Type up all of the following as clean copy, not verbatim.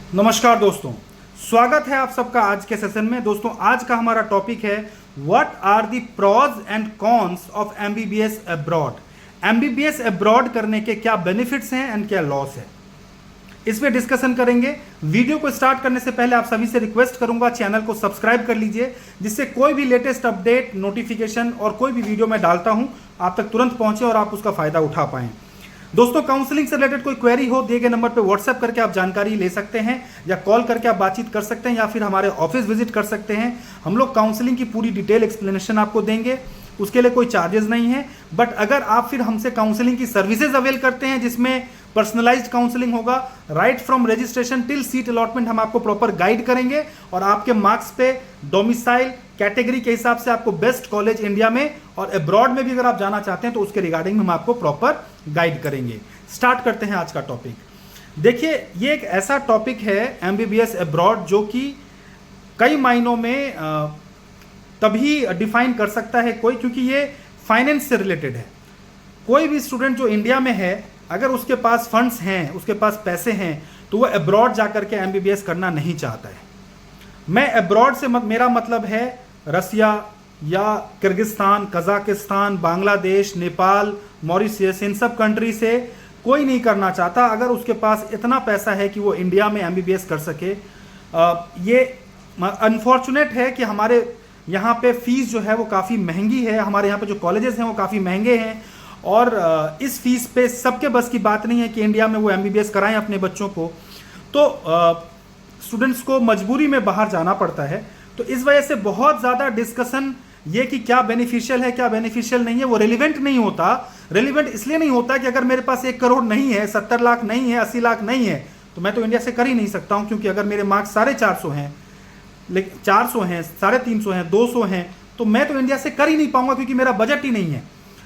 नमस्कार दोस्तों, स्वागत है आप सबका आज के सेशन में। दोस्तों, आज का हमारा टॉपिक है what are the pros and cons of MBBS abroad. MBBS abroad करने के क्या बेनिफिट्स हैं एंड क्या लॉस है, इस पे डिस्कशन करेंगे। वीडियो को स्टार्ट करने से पहले आप सभी से रिक्वेस्ट करूंगा, चैनल को सब्सक्राइब कर लीजिए, जिससे कोई भी लेटेस्ट अपडेट, नोटिफिकेशन और कोई भी वीडियो मैं डालता हूं आप तक तुरंत पहुंचे और आप उसका फायदा उठा पाएं। दोस्तों, काउंसलिंग से रिलेटेड कोई क्वेरी हो, दिए गए नंबर पे व्हाट्सएप करके आप जानकारी ले सकते हैं या कॉल करके आप बातचीत कर सकते हैं या फिर हमारे ऑफिस विजिट कर सकते हैं। हम लोग काउंसलिंग की पूरी डिटेल एक्सप्लेनेशन आपको देंगे, उसके लिए कोई चार्जेस नहीं है। बट अगर आप फिर हमसे काउंसलिंग की सर्विसेज अवेल करते हैं जिसमें पर्सनलाइज्ड काउंसलिंग होगा, right from registration till seat allotment, हम आपको प्रॉपर गाइड करेंगे और आपके मार्क्स पे डोमिसाइल कैटेगरी के हिसाब से आपको बेस्ट कॉलेज इंडिया में और अब्रॉड में भी अगर आप जाना चाहते हैं तो उसके रिगार्डिंग हम आपको प्रॉपर गाइड करेंगे। स्टार्ट करते हैं आज का टॉपिक। देखिए, ये एक ऐसा टॉपिक है एमबीबीएस अब्रॉड जो कि कई मायनों में तभी डिफाइन कर सकता है कोई, क्योंकि ये फाइनेंस से रिलेटेड है। कोई भी स्टूडेंट जो इंडिया में है, अगर उसके पास फंड्स हैं, उसके पास पैसे हैं, तो वह अब्रॉड जाकर के एमबीबीएस करना नहीं चाहता है। मैं अब्रॉड से मेरा मतलब है रसिया या Kyrgyzstan, Kazakhstan, Bangladesh, Nepal, Mauritius, इन सब कंट्री से कोई नहीं करना चाहता अगर उसके पास इतना पैसा है कि वो इंडिया में एमबीबीएस कर सके। ये अनफॉर्चुनेट है कि हमारे यहाँ पे फीस जो है वो काफ़ी महंगी है, हमारे यहाँ पे जो कॉलेजेस हैं वो काफ़ी महंगे हैं और इस फीस पे सबके बस की बात नहीं है कि इंडिया में वो एमबीबीएस कराएं अपने बच्चों को। तो स्टूडेंट्स को मजबूरी में बाहर जाना पड़ता है। तो इस वजह से बहुत ज़्यादा डिस्कशन ये कि क्या बेनिफिशियल है क्या बेनिफिशियल नहीं है वो रेलिवेंट नहीं होता। रेलिवेंट इसलिए नहीं होता कि अगर मेरे पास 1 करोड़ नहीं है, 70 लाख नहीं है, 80 लाख नहीं है, तो मैं तो इंडिया से कर ही नहीं सकता हूँ, क्योंकि अगर मेरे मार्क्स 450 हैं, लेकिन 400 हैं, 350 हैं, 200 हैं, तो मैं तो इंडिया से कर ही नहीं पाऊंगा क्योंकि मेरा बजट ही नहीं है।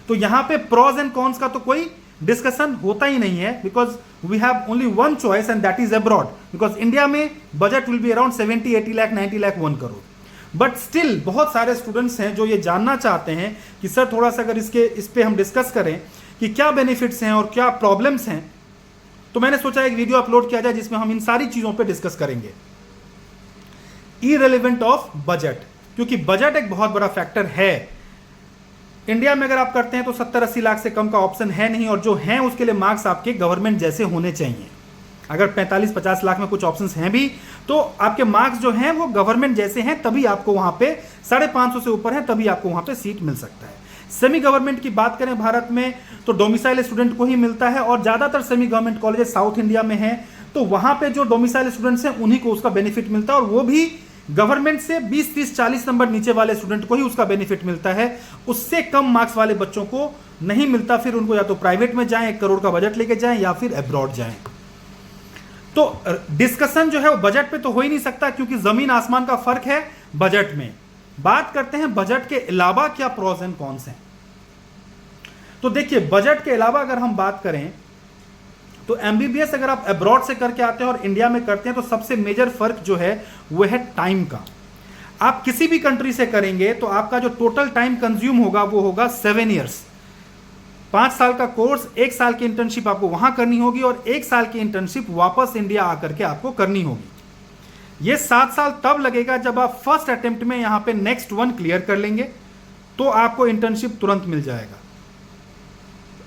तो यहाँ पे प्रॉज एंड कॉन्स का तो कोई डिस्कशन होता ही नहीं है, because we have only one choice and that is abroad. Because India में budget will be around 70, 80 lakh, 90 lakh, 1 crore. But still बहुत सारे स्टूडेंट्स हैं जो ये जानना चाहते हैं कि सर थोड़ा सा अगर इस पे हम डिस्कस करें कि क्या बेनिफिट्स हैं और क्या प्रॉब्लम्स हैं। तो मैंने सोचा एक वीडियो अपलोड किया जाए जिसमें हम इन सारी चीज़ों पे डिस्कस करेंगे। इररिलेवेंट ऑफ बजट, क्योंकि बजट एक बहुत बड़ा फैक्टर है। इंडिया में अगर आप करते हैं तो 70-80 लाख से कम का ऑप्शन है नहीं, और जो हैं उसके लिए मार्क्स आपके गवर्नमेंट जैसे होने चाहिए। अगर 45-50 लाख में कुछ ऑप्शंस हैं भी तो आपके मार्क्स जो हैं वो गवर्नमेंट जैसे हैं, तभी आपको वहां पे 550 से ऊपर है तभी आपको वहां पे सीट मिल सकता है। सेमी गवर्नमेंट की बात करें भारत में तो डोमिसाइल स्टूडेंट को ही मिलता है, और ज़्यादातर semi government colleges south India में हैं, तो वहां पे जो डोमिसाइल स्टूडेंट्स हैं उन्हीं को उसका बेनिफिट मिलता है, और वो भी गवर्नमेंट से 20, 30, 40 नंबर नीचे वाले स्टूडेंट को ही उसका बेनिफिट मिलता है। उससे कम मार्क्स वाले बच्चों को नहीं मिलता। फिर उनको या तो प्राइवेट में जाएं, 1 करोड़ का बजट लेके जाएं, या फिर अब्रॉड जाएं। तो डिस्कशन जो है वो बजट पे तो हो ही नहीं सकता, क्योंकि जमीन आसमान का फर्क है बजट में। बात करते हैं बजट के अलावा क्या प्रॉस एंड कॉन्स हैं। तो देखिए, बजट के अलावा अगर हम बात करें तो एमबीबीएस अगर आप अब्रॉड से करके आते हैं और इंडिया में करते हैं तो सबसे मेजर फर्क जो है वो है टाइम का। आप किसी भी कंट्री से करेंगे तो आपका जो टोटल टाइम कंज्यूम होगा वो होगा 7 ईयर्स। 5 साल का कोर्स, 1 साल की इंटर्नशिप आपको वहां करनी होगी और 1 साल की इंटर्नशिप वापस इंडिया आकर के आपको करनी होगी। ये 7 साल तब लगेगा जब आप फर्स्ट अटेम्प्ट में यहां पे नेक्स्ट 1 क्लियर कर लेंगे तो आपको इंटर्नशिप तुरंत मिल जाएगा।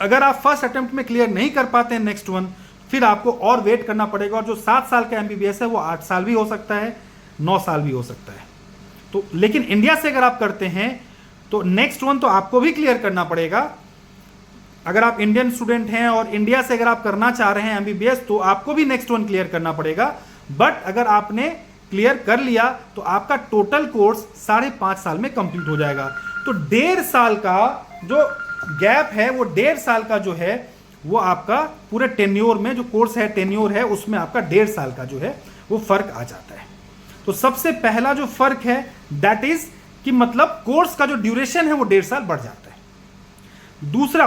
अगर आप फर्स्ट अटेम्प्ट में क्लियर नहीं कर पाते हैं नेक्स्ट 1, फिर आपको और वेट करना पड़ेगा, और जो 7 साल का एमबीबीएस है वो 8 साल भी हो सकता है, 9 साल भी हो सकता है। तो लेकिन इंडिया से अगर आप करते हैं तो नेक्स्ट 1 तो आपको भी क्लियर करना पड़ेगा। अगर आप इंडियन स्टूडेंट हैं और इंडिया से अगर आप करना चाह रहे हैं एमबीबीएस तो आपको भी नेक्स्ट 1 क्लियर करना पड़ेगा। बट अगर आपने क्लियर कर लिया तो आपका टोटल कोर्स 5.5 साल में कंप्लीट हो जाएगा। तो 1.5 साल का जो गैप है, वो 1.5 साल का जो है वो आपका पूरे टेन्योर में, जो कोर्स है टेन्योर है, उसमें आपका 1.5 साल का जो है वो फर्क आ जाता है। तो सबसे पहला जो फर्क है दैट इज कि मतलब कोर्स का जो ड्यूरेशन है वो 1.5 साल बढ़ जाता है। दूसरा,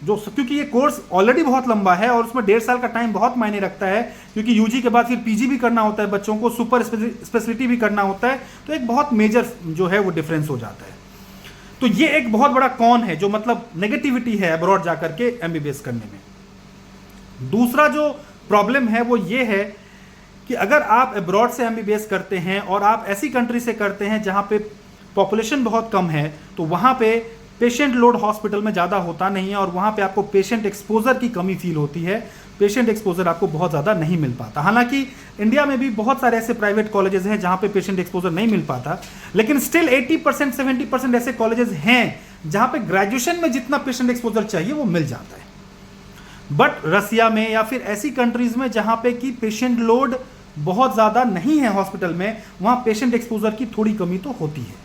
जो क्योंकि ये कोर्स ऑलरेडी बहुत लंबा है और उसमें 1.5 साल का टाइम बहुत मायने रखता है, क्योंकि यूजी के बाद फिर पीजी भी करना होता है, बच्चों को सुपर स्पेशलिटी भी करना होता है, तो एक बहुत मेजर जो है वो डिफरेंस हो जाता है। तो ये एक बहुत बड़ा कॉन है, जो मतलब नेगेटिविटी है अब्रॉड जाकर के एमबीबीएस करने में। दूसरा जो प्रॉब्लम है वो ये है कि अगर आप अब्रॉड से एमबीबीएस करते हैं और आप ऐसी कंट्री से करते हैं जहां पे पॉपुलेशन बहुत कम है, तो वहां पे पेशेंट लोड हॉस्पिटल में ज़्यादा होता नहीं है और वहां पे आपको पेशेंट एक्सपोजर की कमी फील होती है, पेशेंट एक्सपोजर आपको बहुत ज़्यादा नहीं मिल पाता। हालांकि इंडिया में भी बहुत सारे ऐसे प्राइवेट कॉलेजेस हैं जहां पे पेशेंट एक्सपोजर नहीं मिल पाता, लेकिन स्टिल 80% 70% ऐसे कॉलेजेस हैं जहां पे ग्रेजुएशन में जितना पेशेंट एक्सपोजर चाहिए वो मिल जाता है। बट रसिया में या फिर ऐसी कंट्रीज में जहां पे कि पेशेंट लोड बहुत ज़्यादा नहीं है हॉस्पिटल में, वहां पेशेंट एक्सपोजर की थोड़ी कमी तो होती है।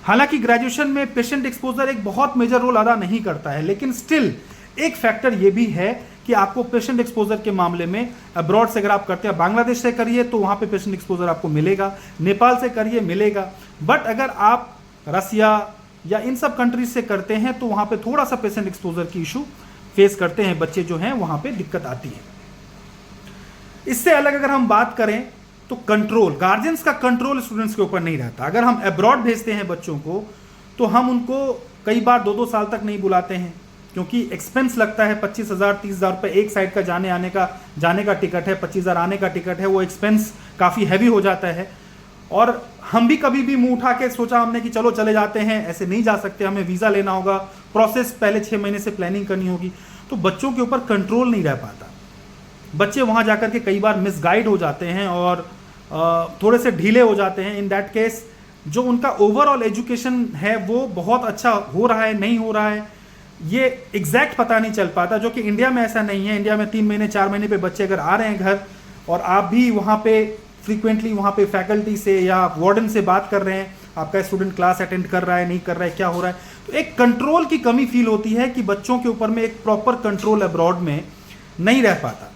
हालांकि ग्रेजुएशन में पेशेंट एक्सपोजर एक बहुत मेजर रोल अदा नहीं करता है, लेकिन स्टिल एक फैक्टर ये भी है कि आपको पेशेंट एक्सपोजर के मामले में अब्रॉड से अगर आप करते हैं, बांग्लादेश से करिए तो वहां पे पेशेंट एक्सपोजर आपको मिलेगा, नेपाल से करिए मिलेगा, बट अगर आप रसिया या इन सब कंट्रीज से करते हैं तो वहां पे थोड़ा सा पेशेंट एक्सपोजर की इशू फेस करते हैं बच्चे जो हैं, वहां पे दिक्कत आती है। इससे अलग अगर हम बात करें तो कंट्रोल, गार्जियंस का कंट्रोल स्टूडेंट्स के ऊपर नहीं रहता। अगर हम अब्रॉड भेजते हैं बच्चों को तो हम उनको कई बार 2-2 साल तक नहीं बुलाते हैं, क्योंकि एक्सपेंस लगता है 25,000 30,000 रुपये एक साइड का जाने का टिकट है, 25,000 आने का टिकट है, वो एक्सपेंस काफ़ी हैवी हो जाता है। और हम भी कभी भी मुंह उठा के सोचा हमने कि चलो चले जाते हैं, ऐसे नहीं जा सकते, हमें वीज़ा लेना होगा, प्रोसेस पहले 6 महीने से प्लानिंग करनी होगी, तो बच्चों के ऊपर कंट्रोल नहीं रह पाता। बच्चे वहाँ जाकर के कई बार मिसगाइड हो जाते हैं और थोड़े से ढीले हो जाते हैं। इन दैट केस जो उनका ओवरऑल एजुकेशन है वो बहुत अच्छा हो रहा है नहीं हो रहा है ये एग्जैक्ट पता नहीं चल पाता, जो कि इंडिया में ऐसा नहीं है। इंडिया में 3 महीने 4 महीने पे बच्चे अगर आ रहे हैं घर और आप भी वहाँ पे फ्रीक्वेंटली वहाँ पे फैकल्टी से या वार्डन से बात कर रहे हैं, आपका स्टूडेंट क्लास अटेंड कर रहा है नहीं कर रहा है क्या हो रहा है, तो एक कंट्रोल की कमी फील होती है कि बच्चों के ऊपर में एक प्रॉपर कंट्रोल अब्रॉड में नहीं रह पाता।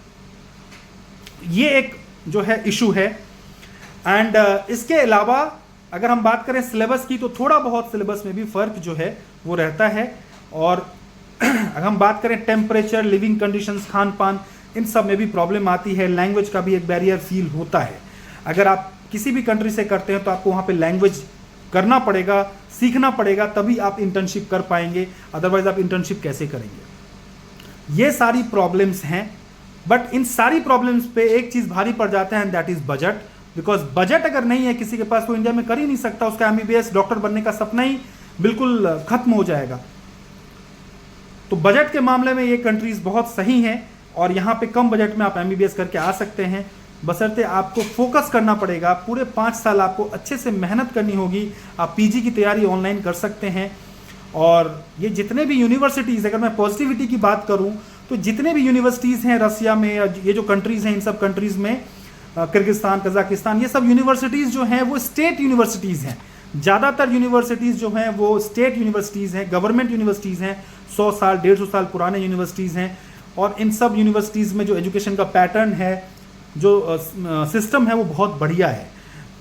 ये एक जो है इशू है। एंड इसके अलावा अगर हम बात करें सिलेबस की तो थोड़ा बहुत सिलेबस में भी फ़र्क जो है वो रहता है। और अगर हम बात करें टेम्परेचर, लिविंग कंडीशंस, खान पान, इन सब में भी प्रॉब्लम आती है। लैंग्वेज का भी एक बैरियर फील होता है। अगर आप किसी भी कंट्री से करते हैं तो आपको वहाँ पे लैंग्वेज करना पड़ेगा, सीखना पड़ेगा, तभी आप इंटर्नशिप कर पाएंगे, अदरवाइज आप इंटर्नशिप कैसे करेंगे। ये सारी प्रॉब्लम्स हैं। बट इन सारी प्रॉब्लम्स पे एक चीज़ भारी पड़ जाता है and that is budget. Because budget अगर नहीं है किसी के पास तो इंडिया में कर ही नहीं सकता, उसका एमबीबीएस डॉक्टर बनने का सपना ही बिल्कुल खत्म हो जाएगा। तो बजट के मामले में ये कंट्रीज बहुत सही हैं और यहाँ पे कम बजट में आप एमबीबीएस करके आ सकते हैं, बशर्ते आपको फोकस करना पड़ेगा। पूरे 5 साल आपको अच्छे से मेहनत करनी होगी। आप पीजी की तैयारी ऑनलाइन कर सकते हैं। और ये जितने भी यूनिवर्सिटीज़, अगर मैं पॉजिटिविटी की बात करूं तो जितने भी यूनिवर्सिटीज़ हैं रसिया में, ये जो कंट्रीज़ हैं, इन सब कंट्रीज़ में किर्गिस्तान, कजाकिस्तान, ये सब यूनिवर्सिटीज़ जो हैं वो स्टेट यूनिवर्सिटीज़ हैं। ज़्यादातर यूनिवर्सिटीज़ जो हैं वो स्टेट यूनिवर्सिटीज़ हैं, गवर्नमेंट यूनिवर्सिटीज़ हैं, 100 साल 150 साल पुराने यूनिवर्सिटीज़ हैं। और इन सब यूनिवर्सिटीज़ में जो एजुकेशन का पैटर्न है, जो सिस्टम है वो बहुत बढ़िया है।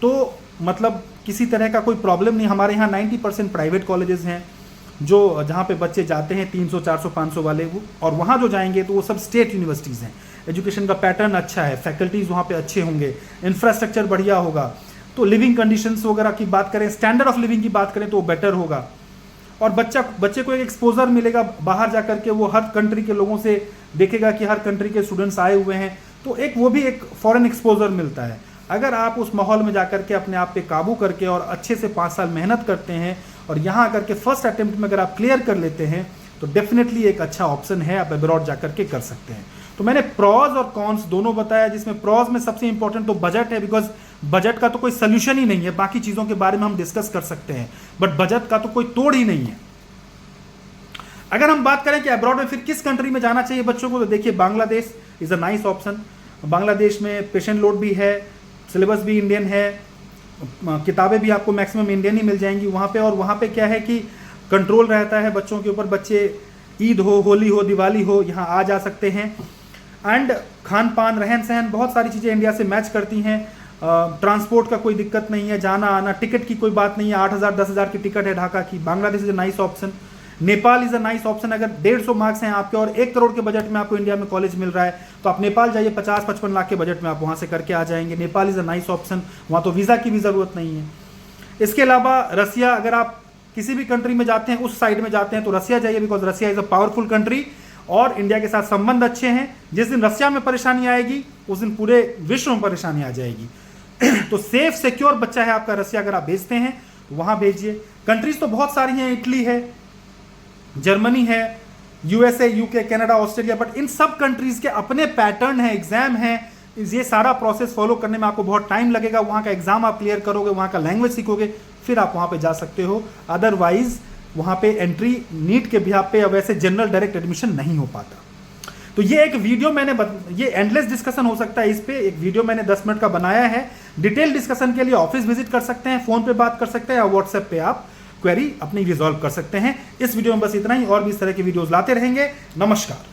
तो मतलब किसी तरह का कोई प्रॉब्लम नहीं। हमारे यहाँ 90% प्राइवेट कॉलेजेस हैं जो जहाँ पे बच्चे जाते हैं 300 400 500 वाले, वो और वहाँ जो जाएंगे तो वो सब स्टेट यूनिवर्सिटीज़ हैं। एजुकेशन का पैटर्न अच्छा है, फैकल्टीज़ वहाँ पे अच्छे होंगे, इंफ्रास्ट्रक्चर बढ़िया होगा। तो लिविंग कंडीशंस वगैरह की बात करें, स्टैंडर्ड ऑफ लिविंग की बात करें तो वो बेटर होगा। और बच्चे को एक एक्सपोजर मिलेगा, बाहर जा कर के वो हर कंट्री के लोगों से देखेगा कि हर कंट्री के स्टूडेंट्स आए हुए हैं, तो एक वो भी एक फॉरेन एक्सपोजर मिलता है। अगर आप उस माहौल में जाकर के अपने आप पे काबू करके और अच्छे से 5 साल मेहनत करते हैं और यहाँ आकर के फर्स्ट अटेम्प्ट में अगर आप क्लियर कर लेते हैं तो डेफिनेटली एक अच्छा ऑप्शन है, आप अब्रॉड जा करके कर सकते हैं। तो मैंने प्रॉज और कॉन्स दोनों बताया, जिसमें प्रॉज में सबसे इंपॉर्टेंट तो बजट है, बिकॉज बजट का तो कोई सोल्यूशन ही नहीं है। बाकी चीज़ों के बारे में हम डिस्कस कर सकते हैं बट बजट का तो कोई तोड़ ही नहीं है। अगर हम बात करें कि अब्रॉड में फिर किस कंट्री में जाना चाहिए बच्चों को, तो देखिए Bangladesh is a nice option. Bangladesh में पेशेंट लोड भी है, सिलेबस भी इंडियन है, किताबें भी आपको मैक्सिमम इंडियन ही मिल जाएंगी वहाँ पे। और वहाँ पे क्या है कि कंट्रोल रहता है बच्चों के ऊपर, बच्चे ईद हो, होली हो, दिवाली हो, यहाँ आ जा सकते हैं। एंड खान पान, रहन सहन, बहुत सारी चीज़ें इंडिया से मैच करती हैं। ट्रांसपोर्ट का कोई दिक्कत नहीं है, जाना आना, टिकट की कोई बात नहीं है। 8,000 10,000 की टिकट है ढाका की। Bangladesh is a nice option. Nepal is a nice option. अगर 150 मार्क्स हैं आपके और 1 करोड़ के बजट में आपको इंडिया में कॉलेज मिल रहा है तो आप नेपाल जाइए, 50-55 लाख के बजट में आप वहाँ से करके आ जाएंगे। Nepal is a nice option, वहाँ तो वीज़ा की भी ज़रूरत नहीं है। इसके अलावा रसिया, अगर आप किसी भी कंट्री में जाते हैं, उस साइड में जाते हैं तो रसिया जाइए, because Russia is a powerful country और इंडिया के साथ संबंध अच्छे हैं। जिस दिन रसिया में परेशानी आएगी उस दिन पूरे विश्व में परेशानी आ जाएगी। तो सेफ सिक्योर बच्चा है आपका रसिया, अगर आप भेजते हैं तो वहां भेजिए। कंट्रीज तो बहुत सारी हैं, इटली है, जर्मनी है, USA, UK, Canada, Australia, but in सब कंट्रीज के अपने पैटर्न है, एग्जाम है। ये सारा प्रोसेस फॉलो करने में आपको बहुत टाइम लगेगा। वहाँ का एग्जाम आप क्लियर करोगे, वहाँ का लैंग्वेज सीखोगे, फिर आप वहाँ पे जा सकते हो। अदरवाइज वहाँ पे एंट्री नीट के बिहाफ पे या वैसे जनरल डायरेक्ट एडमिशन नहीं हो पाता। तो ये एक वीडियो ये एंडलेस डिस्कशन हो सकता है, इस पे एक वीडियो मैंने 10 मिनट का बनाया है। डिटेल डिस्कशन के लिए ऑफिस विजिट कर सकते हैं, फोन पे बात कर सकते हैं, या व्हाट्सएप पे आप क्वेरी अपनी रिजॉल्व कर सकते हैं। इस वीडियो में बस इतना ही, और भी इस तरह की वीडियोस लाते रहेंगे। नमस्कार।